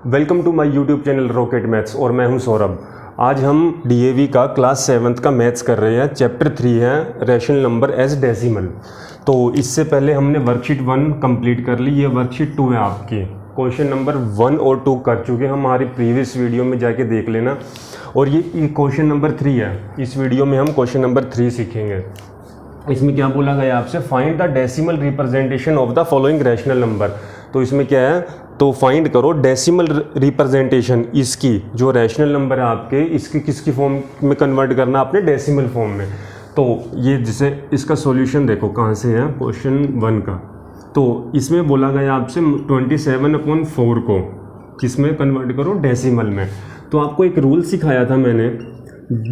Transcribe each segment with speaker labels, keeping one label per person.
Speaker 1: Welcome to my YouTube channel rocket maths और मैं हूं सौरभ। आज हम डीएवी का क्लास 7th का मैथ्स कर रहे हैं। चैप्टर 3 है रैशनल नंबर एज डेसिमल। तो इससे पहले हमने वर्कशीट 1 कंप्लीट कर ली, ये वर्कशीट 2 है आपकी। क्वेश्चन नंबर 1 और 2 कर चुके हैं, हमारी प्रीवियस वीडियो में जाके देख लेना। और ये क्वेश्चन नंबर 3 है, इस वीडियो में हम क्वेश्चन नंबर 3 सीखेंगे। इसमें क्या बोला गया आपसे, find the decimal representation of the following rational number. तो इसमें क्या है, तो फाइंड करो डेसिमल रिप्रेजेंटेशन, इसकी जो रैशनल नंबर है आपके, इसकी किसकी फॉर्म में कन्वर्ट करना आपने, डेसिमल फॉर्म में। तो ये जैसे इसका सॉल्यूशन देखो कहाँ से है, क्वेश्चन 1 का। तो इसमें बोला गया आपसे 27/4 को किसमें कन्वर्ट करो, डेसिमल में। तो आपको एक रूल सिखाया था मैंने,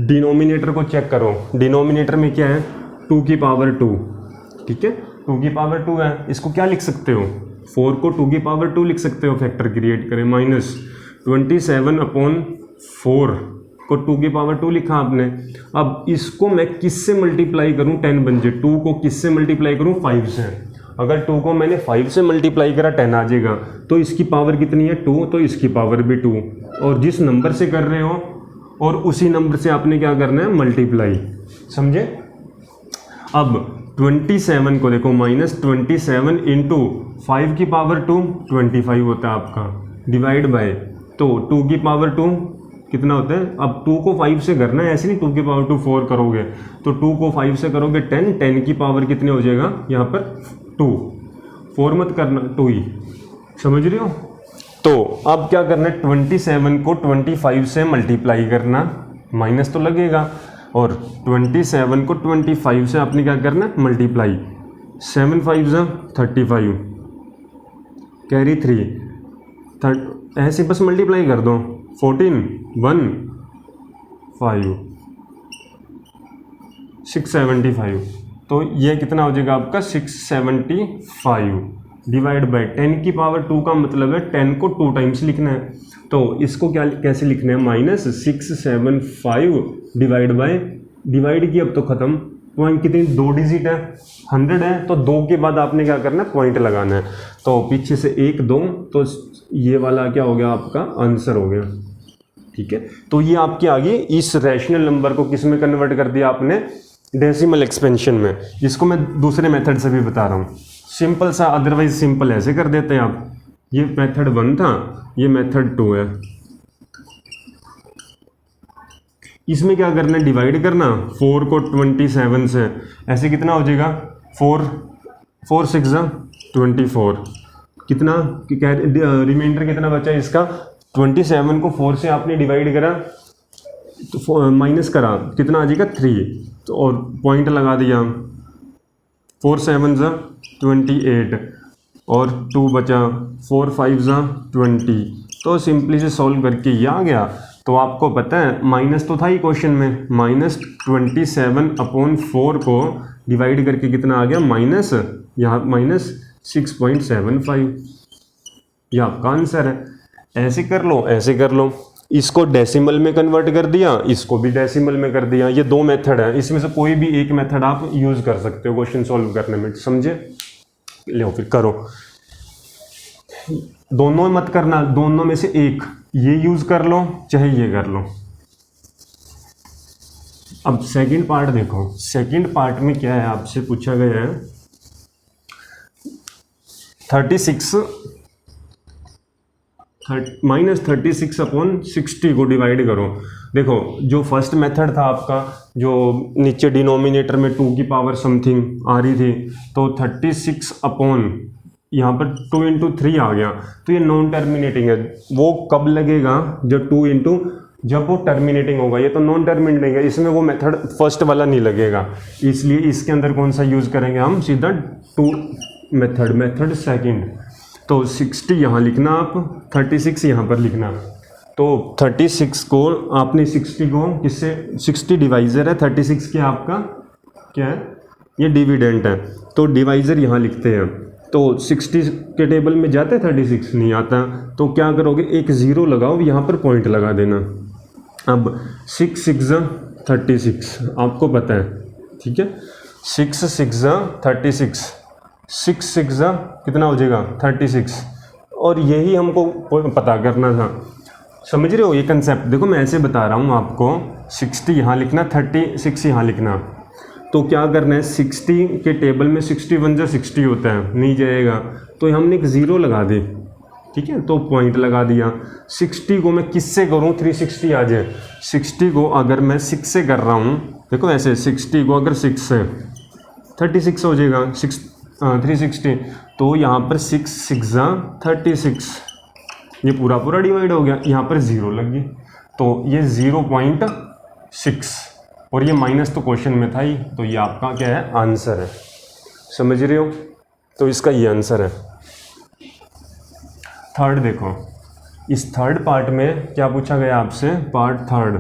Speaker 1: डिनोमिनेटर को चेक करो। डिनोमिनेटर में क्या है, 2 की पावर 2, ठीक है, 2 की पावर 2 है। इसको क्या लिख सकते हो, 4 को 2 की पावर 2 लिख सकते हो, फैक्टर क्रिएट करें, माइनस 27/4 को 2 की पावर 2 लिखा आपने। अब इसको मैं किससे मल्टीप्लाई करूं, 10 बन जाए। 2 को किससे मल्टीप्लाई करूं, 5 से। अगर 2 को मैंने 5 से मल्टीप्लाई करा 10 आ जाएगा। तो इसकी पावर कितनी है, 2, तो इसकी पावर भी 2। और जिस नंबर से कर रहे हो और उसी नंबर से आपने क्या करना है, मल्टीप्लाई। समझे। अब 27 को देखो, -27 इंटू 5 की पावर 2 25 होता है आपका, डिवाइड बाय, तो 2 की पावर 2 कितना होता है। अब 2 को 5 से करना है, ऐसे नहीं 2 की पावर 2 4 करोगे, तो 2 को 5 से करोगे 10, 10 की पावर कितने हो जाएगा यहाँ पर 2, 4 मत करना, 2 ही, समझ रहे हो। तो अब क्या करना है, 27 को 25 से मल्टीप्लाई करना, माइनस तो लगेगा, और 27 को 25 से आपने क्या करना है, मल्टीप्लाई। 7 5 35, कैरी 3, ऐसे बस मल्टीप्लाई कर दो। 14 1 5 675, तो ये कितना हो जाएगा आपका 675, डिवाइड बाय 10 की पावर 2 का मतलब है 10 को 2 टाइम्स लिखना है। तो इसको क्या कैसे लिखना है, -675 डिवाइड बाय, डिवाइड की अब तो खत्म, पॉइंट कितनी, 2 डिजिट है, 100 है, तो 2 के बाद आपने क्या करना है, पॉइंट लगाना है। तो पीछे से 1 2, तो ये वाला क्या हो गया, आपका आंसर हो गया, ठीक है। तो ये आपके आगे इस रैशनल नंबर को किस में कन्वर्ट कर दिया आपने, डेसिमल एक्सपेंशन में। इसको मैं दूसरे मेथड से भी बता रहा हूँ, सिंपल सा, अदरवाइज सिंपल ऐसे कर देते हैं आप। ये मेथड 1 था, ये मेथड 2 है। इसमें क्या करना है, डिवाइड करना, 4 को 27 से, ऐसे कितना हो जाएगा, 4 6 24, कितना रिमाइंडर कितना बचा इसका, 27 को 4 से आपने डिवाइड करा तो माइनस करा, कितना आ जाएगा 3, तो और पॉइंट लगा दिया, 4 7 28 और 2 बचा, 4 5 20। तो सिंपली से सॉल्व करके ये आ गया। तो आपको पता है माइनस तो था ही क्वेश्चन में, -27/4 को डिवाइड करके कितना आ गया, माइनस, यहाँ -6.75, यह आपका आंसर है। ऐसे कर लो, ऐसे कर लो, इसको डेसिमल में कन्वर्ट कर दिया, इसको भी डेसिमल में कर दिया। ये 2 मेथड है, इसमें से कोई भी एक मेथड आप यूज कर सकते हो क्वेश्चन सॉल्व करने में, समझे। लो फिर करो, दोनों मत करना, दोनों में से एक, ये यूज कर लो चाहे ये कर लो। अब सेकंड पार्ट देखो, सेकंड पार्ट में क्या है, आपसे पूछा गया है 36 -36/60 को डिवाइड करो। देखो जो फर्स्ट मेथड था आपका, जो नीचे डिनोमिनेटर में 2 की पावर समथिंग आ रही थी, तो 36 अपॉन यहाँ पर 2 इंटू 3 आ गया, तो ये नॉन टर्मिनेटिंग है। वो कब लगेगा, जब 2 इंटू, जब वो टर्मिनेटिंग होगा। ये तो नॉन टर्मिनेटिंग है, इसमें वो मेथड फर्स्ट वाला नहीं लगेगा, इसलिए इसके अंदर कौन सा यूज करेंगे हम, सीधा 2 मेथड सेकंड। तो 60 यहाँ लिखना आप, 36 यहाँ पर लिखना। तो 36 को आपने 60 को किससे, 60 डिवाइजर है, 36 के आपका क्या है, ये डिविडेंट है, तो डिवाइजर यहाँ लिखते हैं। तो 60 के टेबल में जाता है, 36 नहीं आता, तो क्या करोगे, एक 0 लगाओ, यहाँ पर पॉइंट लगा देना। अब 6 6 36 आपको पता है, ठीक है, 6 6 36, 6 6 कितना हो जाएगा 36, और यही हमको पता करना था। समझ रहे हो ये कंसेप्ट? देखो मैं ऐसे बता रहा हूँ आपको, 60 यहाँ लिखना, 36 यहाँ लिखना। तो क्या करना है, 60 के टेबल में 61 जा 60 होता है, नहीं जाएगा, तो हमने एक ज़ीरो लगा दी, ठीक है, तो पॉइंट लगा दिया। 60 को मैं किससे करूँ 360 आ जाए? 60 को अगर मैं 6 से कर रहा हूँ, देखो ऐसे 60 को अगर 6 से 36 हो जाएगा, 360, तो यहाँ पर 6 6 36, ये पूरा पूरा डिवाइड हो गया, यहाँ पर ज़ीरो लग गई, तो ये 0.6, और ये माइनस तो क्वेश्चन में था ही, तो ये आपका क्या है, आंसर है। समझ रहे हो? तो इसका ये आंसर है। थर्ड देखो, इस थर्ड पार्ट में क्या पूछा गया आपसे, पार्ट थर्ड,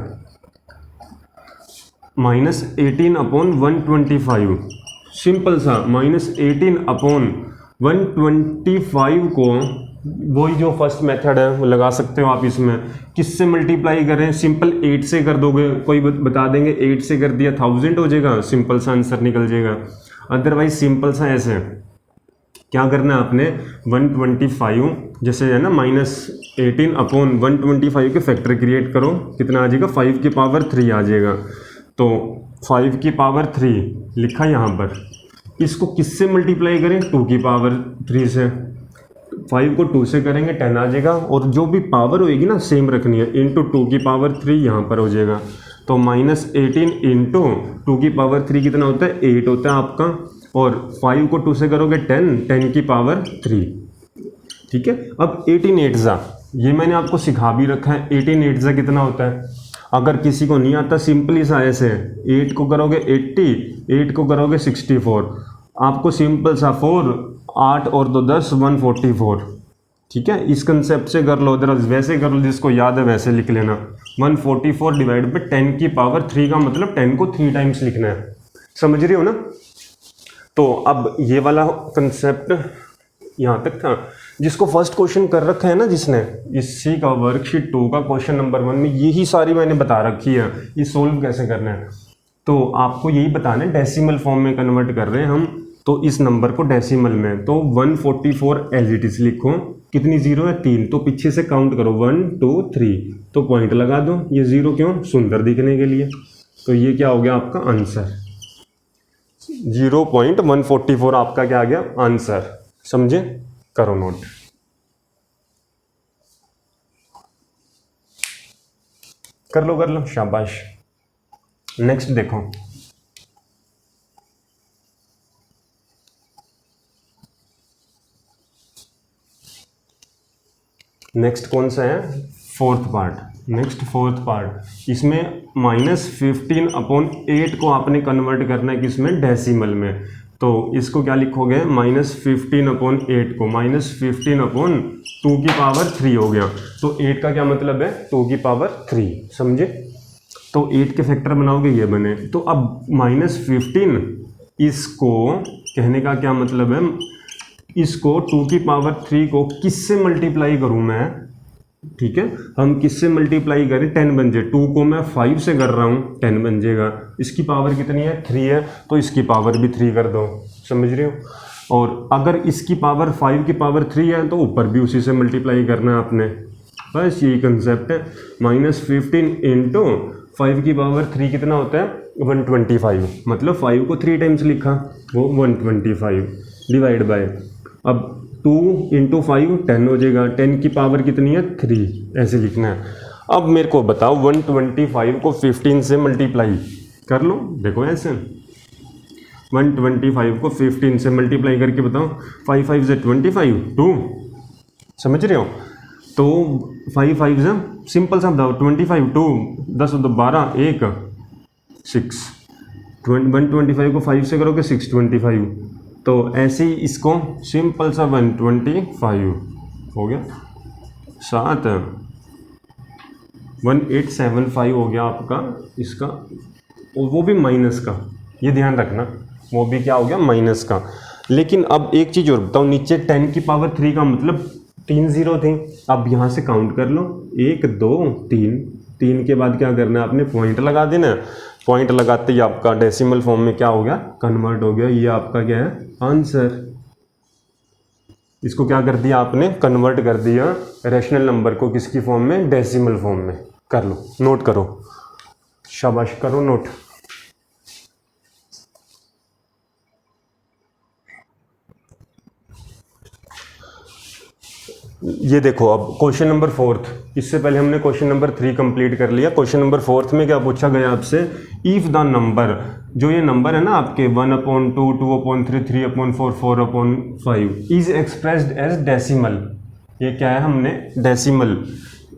Speaker 1: -18/125, सिंपल सा, -18/125 को वही जो फर्स्ट मेथड है वो लगा सकते हो आप। इसमें किससे मल्टीप्लाई करें? सिंपल 8 से कर दोगे, कोई बता देंगे 8 से कर दिया 1000 हो जाएगा, सिंपल सा आंसर निकल जाएगा। अदरवाइज सिंपल सा ऐसे क्या करना है आपने, 125 जैसे है ना, -18/125 के फैक्टर क्रिएट करो, कितना आ जाएगा, 5 की पावर 3 आ जाएगा। तो 5 की पावर 3 लिखा यहाँ पर, इसको किससे मल्टीप्लाई करें, 2 की पावर 3 से। 5 को 2 से करेंगे 10 आ जाएगा, और जो भी पावर होएगी ना सेम रखनी है, इंटू 2 की पावर 3 यहाँ पर हो जाएगा। तो -18 इंटू 2 की पावर 3 कितना होता है, 8 होता है आपका, और 5 को 2 से करोगे 10 की पावर 3, ठीक है। अब 18 8 ये मैंने आपको सिखा भी रखा है, 18 8 कितना होता है। अगर किसी को नहीं आता सिंपली सा ऐसे, 8 को करोगे 80, 8 को करोगे 64, आपको सिंपल सा 4 8 और 2 10 144, ठीक है। इस कंसेप्ट से कर लो, अदरवाइज वैसे कर लो, जिसको याद है वैसे लिख लेना। 144 डिवाइड बाई 10 की पावर 3 का मतलब 10 को 3 टाइम्स लिखना है। समझ रहे हो ना? तो अब ये वाला कंसेप्ट यहाँ तक था। जिसको फर्स्ट क्वेश्चन कर रखा है ना जिसने, इसी का वर्कशीट 2 का क्वेश्चन नंबर 1 में यही सारी मैंने बता रखी है, ये सोल्व कैसे करना है। तो आपको यही बताना है, डेसिमल फॉर्म में कन्वर्ट कर रहे हैं हम, तो इस नंबर को डेसिमल में, तो 144 एज इट इज लिखो। कितनी जीरो है, 3, तो पीछे से काउंट करो 1 2 3, तो पॉइंट लगा दो। ये जीरो क्यों, सुंदर दिखने के लिए। तो ये क्या हो गया आपका आंसर, 0.144 आपका क्या आ गया आंसर। समझे? करो नोट। कर लो शाबाश। नेक्स्ट देखो, नेक्स्ट कौन सा है, fourth part. Next fourth part, इसमें -15/8 को आपने कन्वर्ट करना है किसमें, डेसिमल में। तो इसको क्या लिखोगे, -15/8 को -15/2 की पावर 3 हो गया। तो 8 का क्या मतलब है, 2 की पावर 3। समझे? तो 8 के फैक्टर बनाओगे ये बने। तो अब -15, इसको कहने का क्या मतलब है, इसको 2 की पावर 3 को किससे मल्टीप्लाई करूं मैं, ठीक है। हम किससे मल्टीप्लाई करें, 10 बन जाए। 2 को मैं 5 से कर रहा हूँ, 10 बन जाएगा। इसकी पावर कितनी है, 3 है, तो इसकी पावर भी 3 कर दो। समझ रहे हो? और अगर इसकी पावर 5 की पावर 3 है तो ऊपर भी उसी से मल्टीप्लाई करना है आपने। बस यही कंसेप्ट है। -15 इंटू 5 की पावर 3 कितना होता है, 125। मतलब 5 को 3 टाइम्स लिखा, वो 125 डिवाइड बाय, अब 2 इंटू 5 10 हो जाएगा। 10 की पावर कितनी है, 3, ऐसे लिखना है। अब मेरे को बताओ 125 को 15 से मल्टीप्लाई कर लो। देखो ऐसे 125 को 15 से मल्टीप्लाई करके बताओ, 5 5 से 25 2। समझ रहे हो? तो 5 5 से सिंपल सा बताओ, 25 2 10 2 12 1 6। 125 को 5 से करोगे 625। तो ऐसे ही इसको सिंपल सा 125 हो गया, 7 1875 हो गया आपका इसका, और वो भी माइनस का, ये ध्यान रखना, वो भी क्या हो गया, माइनस का। लेकिन अब एक चीज़ और बताओ, नीचे 10 की पावर 3 का मतलब 3 जीरो थे। अब यहाँ से काउंट कर लो, 1 2 3, 3 के बाद क्या करना है आपने, पॉइंट लगा देना। पॉइंट लगाते ही आपका डेसिमल फॉर्म में क्या हो गया, कन्वर्ट हो गया। ये आपका क्या है, आंसर। इसको क्या कर दिया आपने, कन्वर्ट कर दिया रैशनल नंबर को किसकी फॉर्म में, डेसिमल फॉर्म में। कर लो, नोट करो, शाबाश करो नोट। ये देखो अब क्वेश्चन नंबर 4, इससे पहले हमने क्वेश्चन नंबर 3 कंप्लीट कर लिया। क्वेश्चन नंबर 4 में क्या पूछा गया आपसे, इफ द नंबर, जो ये नंबर है ना आपके 1/2, 2/3, 3/4, 4/5 इज एक्सप्रेस्ड एज डेसिमल। ये क्या है, हमने डेसिमल,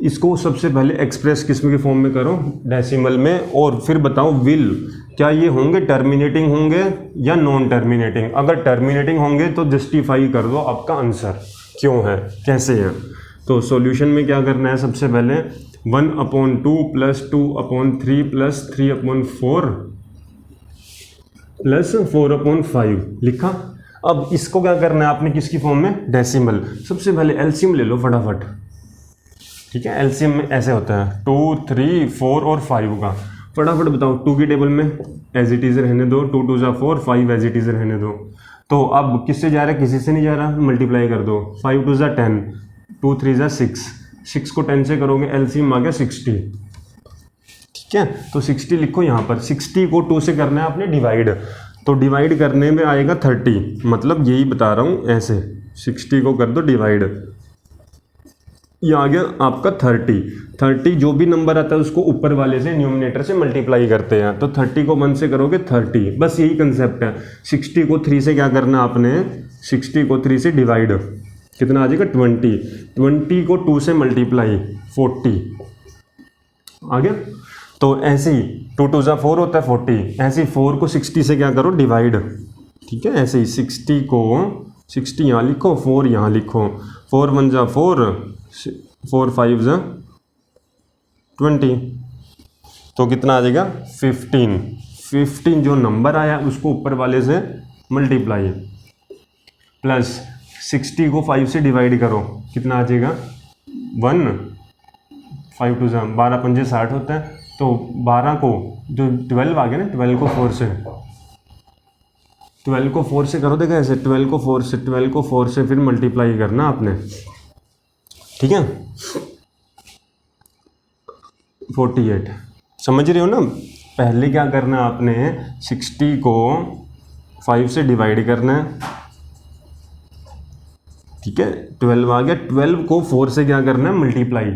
Speaker 1: इसको सबसे पहले एक्सप्रेस किस्म के फॉर्म में करो, डेसिमल में, और फिर बताओ विल, क्या ये होंगे टर्मिनेटिंग होंगे या नॉन टर्मिनेटिंग। अगर टर्मिनेटिंग होंगे तो जस्टिफाई कर दो आपका आंसर क्यों है, कैसे है। तो सॉल्यूशन में क्या करना है, सबसे पहले 1/2 + 2/3 + 3/4 + 4/5 लिखा। अब इसको क्या करना है आपने, किसकी फॉर्म में, डेसिमल। सबसे पहले एलसीएम ले लो फटाफट, ठीक है। एलसीएम में ऐसे होता है 2, 3, 4 और 5 का। फटाफट बताओ, 2 की टेबल में एज इट इज रहने दो, 2 2 = 4, 5 एज इट इज रहने दो। तो अब किससे जा रहा है, किसी से नहीं जा रहा, मल्टीप्लाई कर दो, 5 2 = 10, 2 3 = 6, 6 को 10 से करोगे एलसीएम आ गया 60, ठीक है। तो 60 लिखो यहाँ पर, 60 को 2 से करना है आपने डिवाइड, तो डिवाइड करने में आएगा 30, मतलब यही बता रहा हूँ ऐसे, 60 को कर दो डिवाइड, ये आ गया आपका 30 जो भी नंबर आता है उसको ऊपर वाले से न्यूमरेटर से मल्टीप्लाई करते हैं, तो 30 को 1 से करोगे 30, बस यही कंसेप्ट है। 60 को 3 से क्या करना आपने, 60 को 3 से डिवाइड, कितना आ जाएगा 20 को 2 से मल्टीप्लाई 40 आ गया। तो ऐसे ही 2 2 = 4 होता है 40, ऐसे ही 4 को 60 से क्या करो डिवाइड, ठीक है। ऐसे ही 60 को 60 यहाँ लिखो, 4 यहाँ लिखो, 4 1 = 4, 4 5 = 20, तो कितना आ जाएगा 15 जो नंबर आया उसको ऊपर वाले से मल्टीप्लाई, प्लस 60 को 5 से डिवाइड करो, कितना आ जाएगा 1, 5 2 = 12 5 60 होता है, तो 12 को जो 12 आ गया ना, 12 को 4 से करो, देखो ऐसे 12 को 4 से फिर मल्टीप्लाई करना आपने, ठीक है। 48 समझ रहे हो ना। पहले क्या करना है आपने, 60 को 5 से डिवाइड करना है, ठीक है। 12 आ गया, 12 को 4 से क्या करना है मल्टीप्लाई।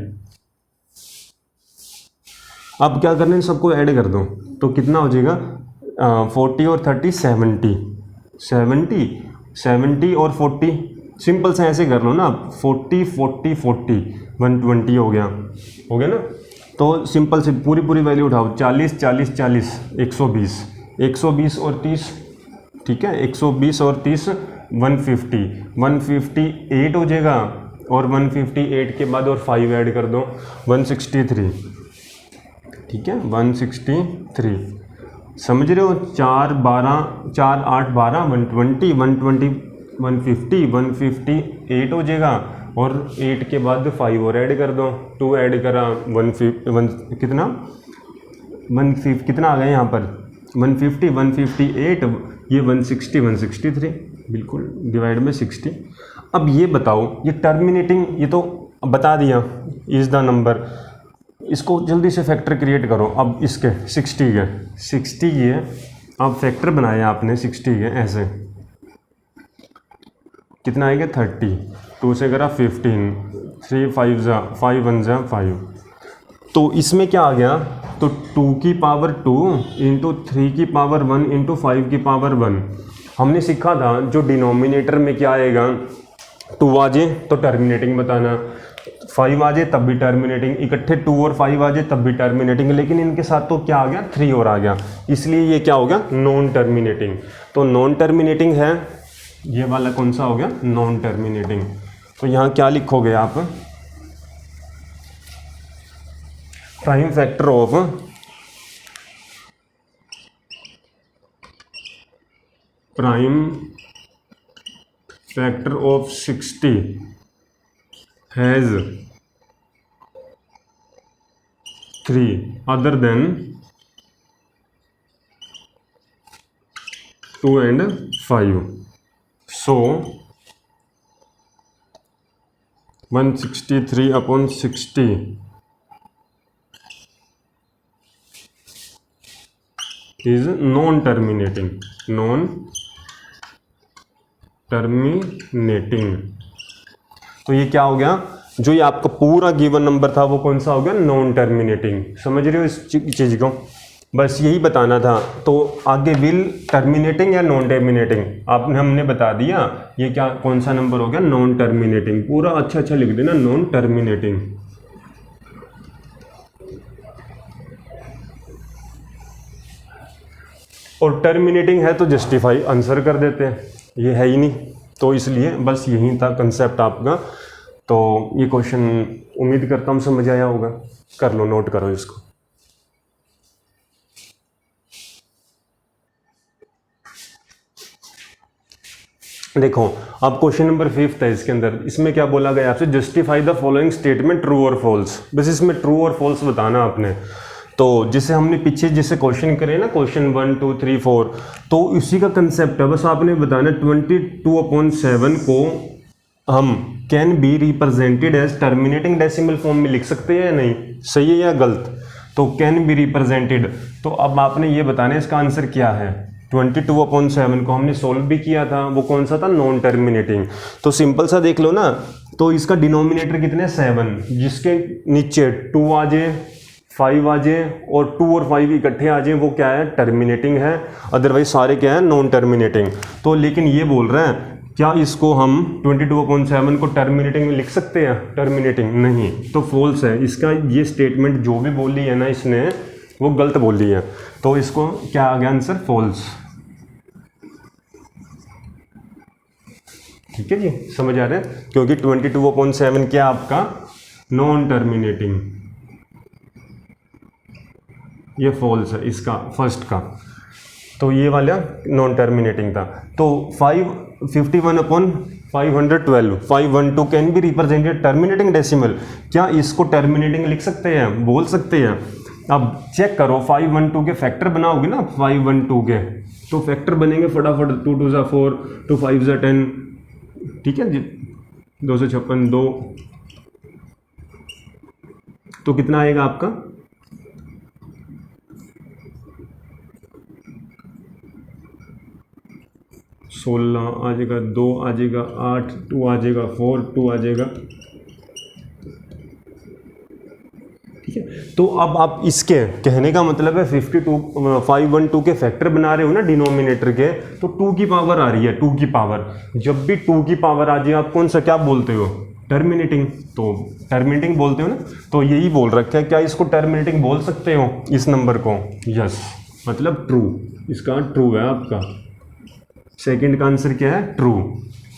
Speaker 1: अब क्या करना है, सबको ऐड कर दो, तो कितना हो जाएगा 40 और 30 70 और 40, सिंपल से ऐसे कर लो ना, 40 40 40 120 हो गया ना। तो सिंपल से पूरी वैल्यू उठाओ, 40 40 40 120 और 30, ठीक है। 120 और 30 158 हो जाएगा, और 158 के बाद और 5 ऐड कर दो 163, ठीक है 163, समझ रहे हो। 4 12 4 8 12 120 158 हो जाएगा, और 8 के बाद 5 और ऐड कर दो, 2 ऐड करा 150 कितना आ गया यहाँ पर 150 158, ये 163 बिल्कुल डिवाइड में 60। अब ये बताओ, ये टर्मिनेटिंग, ये तो बता दिया इज द नंबर, इसको जल्दी से फैक्टर क्रिएट करो। अब इसके 60 के अब फैक्टर बनाया आपने 60 के, ऐसे कितना आएगा 30, 2 से करा 15, 3 5 5 1 5, तो इसमें क्या आ गया, तो 2 की पावर 2 इंटू 3 की पावर 1 इंटू 5 की पावर 1। हमने सीखा था जो डिनोमिनेटर में क्या आएगा, 2 आ जाए तो टर्मिनेटिंग बताना, 5 आ जाए तब भी टर्मिनेटिंग, इकट्ठे 2 और 5 आ जाए तब भी टर्मिनेटिंग, लेकिन इनके साथ तो क्या आ गया 3 और आ गया, इसलिए ये क्या हो गया नॉन टर्मिनेटिंग। तो नॉन टर्मिनेटिंग है ये वाला, कौन सा हो गया नॉन टर्मिनेटिंग। तो यहाँ क्या लिखोगे आप, prime factor of 60 has 3 other than 2 and 5, so 163/60 is non terminating, non terminating. तो ये क्या हो गया, जो ये आपका पूरा गिवन नंबर था वो कौन सा हो गया, नॉन टर्मिनेटिंग। समझ रहे हो इस चीज़ को, बस यही बताना था। तो आगे विल टर्मिनेटिंग या नॉन टर्मिनेटिंग हमने बता दिया। ये क्या कौन सा नंबर हो गया, नॉन टर्मिनेटिंग। पूरा अच्छा लिख देना, नॉन टर्मिनेटिंग। और टर्मिनेटिंग है तो जस्टिफाई आंसर कर देते हैं, ये है ही नहीं, तो इसलिए बस यही था कंसेप्ट आपका। तो ये क्वेश्चन उम्मीद करता हूँ समझ आया होगा, कर लो, नोट करो इसको। देखो अब क्वेश्चन नंबर 5 है इसके अंदर, इसमें क्या बोला गया आपसे, justify the following statement true और फॉल्स। बस इसमें ट्रू और फॉल्स बताना आपने। तो जिसे हमने पीछे जिसे क्वेश्चन करे ना, क्वेश्चन 1 2 3 4, तो इसी का कंसेप्ट है। बस आपने बताना 22/7 को हम can be represented as terminating decimal form में लिख सकते हैं या नहीं, सही है या गलत। तो कैन बी रिप्रेजेंटेड, तो अब आपने ये बताना है इसका आंसर क्या है। 22/7 को हमने सोल्व भी किया था, वो कौन सा था, नॉन टर्मिनेटिंग। तो सिंपल सा देख लो ना, तो इसका डिनोमिनेटर कितने 7, जिसके नीचे 2 आ जाए, 5 आ जाए और 2 और 5 इकट्ठे आ जाए, वो क्या है, टर्मिनेटिंग है। अदरवाइज सारे क्या है, नॉन टर्मिनेटिंग। तो लेकिन ये बोल रहे हैं क्या इसको हम 22/7 को टर्मिनेटिंग में लिख सकते हैं, टर्मिनेटिंग नहीं, तो फॉल्स है। इसका ये स्टेटमेंट जो भी बोली है ना इसने, वो गलत बोली है। तो इसको क्या आ गया आंसर, फॉल्स। ठीक है जी, समझ आ रहा है, क्योंकि 22/7 क्या आपका नॉन टर्मिनेटिंग, ये फॉल्स है इसका फर्स्ट का। तो ये वाला नॉन टर्मिनेटिंग था। तो 51/512 512 can be represented terminating decimal, क्या इसको टर्मिनेटिंग लिख सकते हैं, बोल सकते हैं। अब चेक करो, 512 के फैक्टर बनाओगे ना, 512 के तो फैक्टर बनेंगे फटाफट, 2 2 ज़ा 4, 2 5 ज़ा 10, ठीक है जी, 256 2, तो कितना आएगा आपका, 16 आ जाएगा, 2 आ जाएगा, 8 2 आ जाएगा, 4 2 आ जाएगा। ठीक है, तो अब आप इसके कहने का मतलब है 512 के फैक्टर बना रहे हो ना डिनोमिनेटर के, तो 2 की पावर आ रही है, 2 की पावर। जब भी 2 की पावर आ जाए आप कौन सा क्या बोलते हो, टर्मिनेटिंग। तो टर्मिनेटिंग बोलते हो ना, तो यही बोल रखा है, क्या इसको टर्मिनेटिंग बोल सकते हो इस नंबर को, यस, मतलब ट्रू, इसका ट्रू है आपका। सेकंड का आंसर क्या है, ट्रू।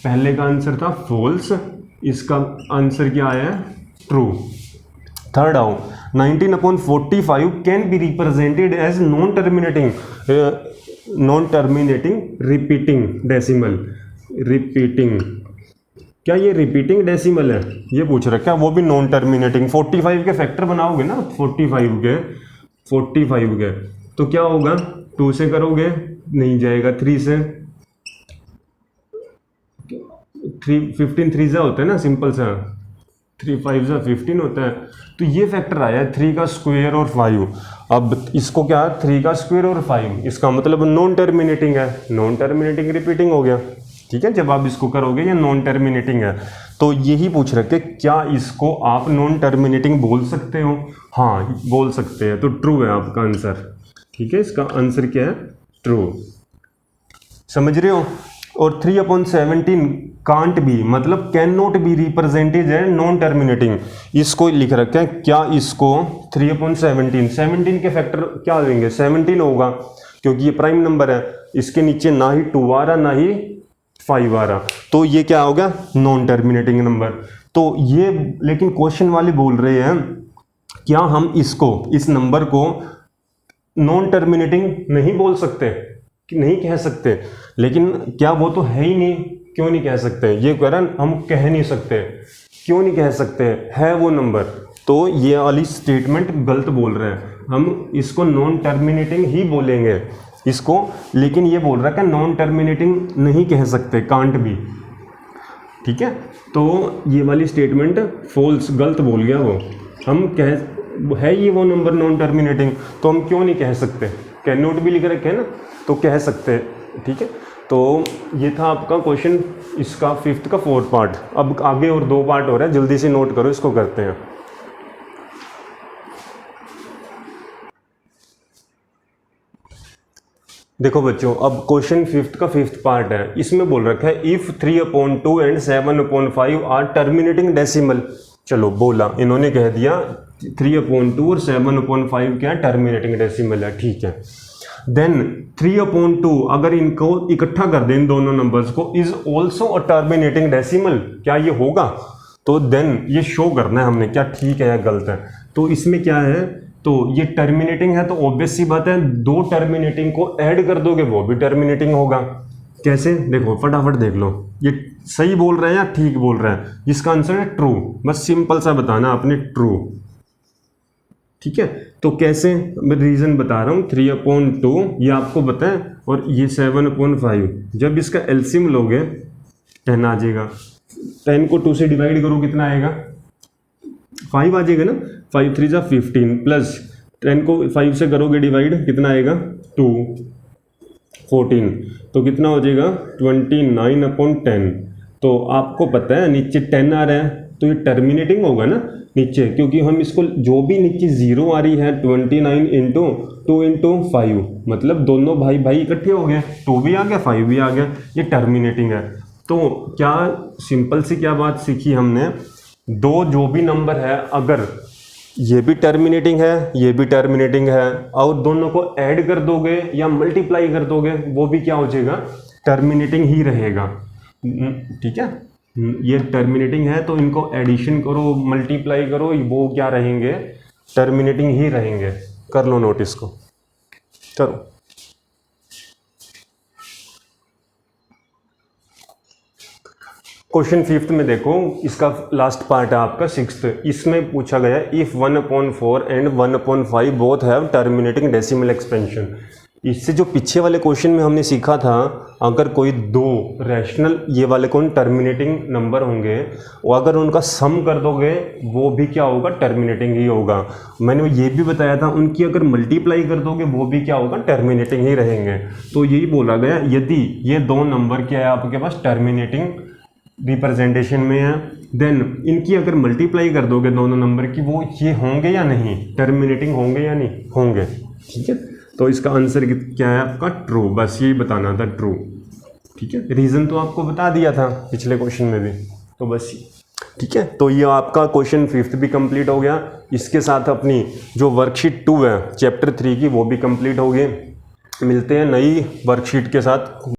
Speaker 1: पहले का आंसर था फॉल्स, इसका आंसर क्या आया है, ट्रू। थर्ड आओ, 19/45 can be represented as non terminating repeating decimal. Repeating, क्या ये रिपीटिंग डेसिमल है, ये पूछ रखा है, वो भी नॉन टर्मिनेटिंग। 45 के फैक्टर बनाओगे ना, 45 के तो क्या होगा, 2 से करोगे नहीं जाएगा, 3 से, 15 3 जा होता है ना, सिंपल सा, 3 5 जा 15 होता है। तो ये फैक्टर आया है 3 का स्क्वायर और 5। अब इसको क्या है, 3 का स्क्वायर और 5, इसका मतलब नॉन टर्मिनेटिंग है, नॉन टर्मिनेटिंग रिपीटिंग हो गया। ठीक है, जब आप इसको करोगे ये नॉन टर्मिनेटिंग है। तो यही पूछ रखे, क्या इसको आप नॉन टर्मिनेटिंग बोल सकते हो, हाँ बोल सकते हैं, तो ट्रू है आपका आंसर। ठीक है, इसका आंसर क्या है, ट्रू। समझ रहे हो। और 3/17 कांट बी, मतलब can not be represented as non terminating, इसको लिख रखे हैं, क्या इसको 3/17 के फैक्टर क्या देंगे, 17 होगा, क्योंकि ये प्राइम नंबर है, इसके नीचे ना ही 2 आ रहा ना ही 5 आ रहा, तो ये क्या हो गया, नॉन टर्मिनेटिंग नंबर। तो ये लेकिन क्वेश्चन वाले बोल रहे हैं, क्या हम इसको, इस नंबर को नॉन टर्मिनेटिंग नहीं बोल सकते, नहीं कह सकते, लेकिन क्या वो तो है ही नहीं, क्यों नहीं कह सकते, ये कह रहा है हम कह नहीं सकते, क्यों नहीं कह सकते, है वो नंबर। तो ये वाली स्टेटमेंट गलत बोल रहे हैं, हम इसको नॉन टर्मिनेटिंग ही बोलेंगे इसको, लेकिन ये बोल रहा है कि नॉन टर्मिनेटिंग नहीं कह सकते, कांट भी। ठीक है, तो ये वाली स्टेटमेंट फॉल्स, गलत बोल गया वो। हम कह है ये वो नंबर नॉन टर्मिनेटिंग, तो हम क्यों नहीं कह सकते, कैन नॉट भी लिख रखे हैं ना, तो कह सकते हैं, ठीक है। तो ये था आपका क्वेश्चन, इसका 5th का 4th पार्ट। अब आगे और 2 पार्ट हो रहा है, जल्दी से नोट करो, इसको करते हैं। देखो बच्चों, अब क्वेश्चन 5th का 5th पार्ट है, इसमें बोल रखा है if 3/2 and 7/5 are terminating decimal. चलो बोला, इन्होंने कह दिया 3/2 और 7/5 क्या टर्मिनेटिंग डेसिमल है, ठीक है। देन 3/2 अगर इनको इकट्ठा कर दें इन दोनों नंबर्स को, is also a terminating decimal, क्या ये होगा? तो देन ये शो करना है हमने, क्या ठीक है या गलत है। तो इसमें क्या है, तो ये टर्मिनेटिंग है, तो ऑब्वियस सी बात है 2 टर्मिनेटिंग को ऐड कर दोगे वो भी टर्मिनेटिंग होगा। कैसे, देखो फटाफट देख लो, ये सही बोल रहे हैं या ठीक बोल रहे हैं। इसका आंसर है ट्रू, बस सिंपल सा बताना आपने, ट्रू, ठीक है। तो कैसे, मैं रीजन बता रहा हूँ। 3/2 ये आपको पता है, और ये 7/5, जब इसका एलसीएम लोगे 10 आ जाएगा। 10 को 2 से डिवाइड करो, कितना आएगा? 5 आ जाएगा ना। 5 3 जा 15 प्लस 10 को 5 से करोगे डिवाइड, कितना आएगा? 2 14, तो कितना हो जाएगा? 29/10। तो आपको पता है नीचे 10 आ रहा है, तो ये टर्मिनेटिंग होगा ना नीचे, क्योंकि हम इसको जो भी नीचे 0 आ रही है 29 इंटू 2 इंटू 5, मतलब दोनों भाई भाई इकट्ठे हो गए, 2 भी आ गया 5 भी आ गया, ये टर्मिनेटिंग है। तो क्या सिंपल सी क्या बात सीखी हमने, दो जो भी नंबर है, अगर ये भी टर्मिनेटिंग है ये भी टर्मिनेटिंग है, और दोनों को ऐड कर दोगे या मल्टीप्लाई कर दोगे, वो भी क्या हो जाएगा? टर्मिनेटिंग ही रहेगा, ठीक है। ये टर्मिनेटिंग है, तो इनको एडिशन करो मल्टीप्लाई करो, वो क्या रहेंगे? टर्मिनेटिंग ही रहेंगे। कर लो नोट इसको, करो। क्वेश्चन 5th में देखो, इसका लास्ट पार्ट है आपका 6th। इसमें पूछा गया if 1/4 and 1/5 both have terminating decimal expansion. इससे जो पीछे वाले क्वेश्चन में हमने सीखा था, अगर कोई 2 रैशनल ये वाले कौन टर्मिनेटिंग नंबर होंगे, वो अगर उनका सम कर दोगे वो भी क्या होगा? टर्मिनेटिंग ही होगा। मैंने ये भी बताया था, उनकी अगर मल्टीप्लाई कर दोगे वो भी क्या होगा? टर्मिनेटिंग ही रहेंगे। तो यही बोला गया, यदि ये 2 नंबर क्या है आपके पास टर्मिनेटिंग रिप्रेजेंटेशन में है, देन इनकी अगर मल्टीप्लाई कर दोगे दोनों नंबर की, वो ये होंगे या नहीं? टर्मिनेटिंग होंगे या नहीं? होंगे, ठीक है। तो इसका आंसर क्या है आपका? ट्रू, बस यही बताना था, ट्रू, ठीक है। रीज़न तो आपको बता दिया था पिछले क्वेश्चन में भी, तो बस ठीक है। तो ये आपका क्वेश्चन 5th भी कंप्लीट हो गया। इसके साथ अपनी जो वर्कशीट 2 है चैप्टर 3 की, वो भी कंप्लीट हो गई। मिलते हैं नई वर्कशीट के साथ।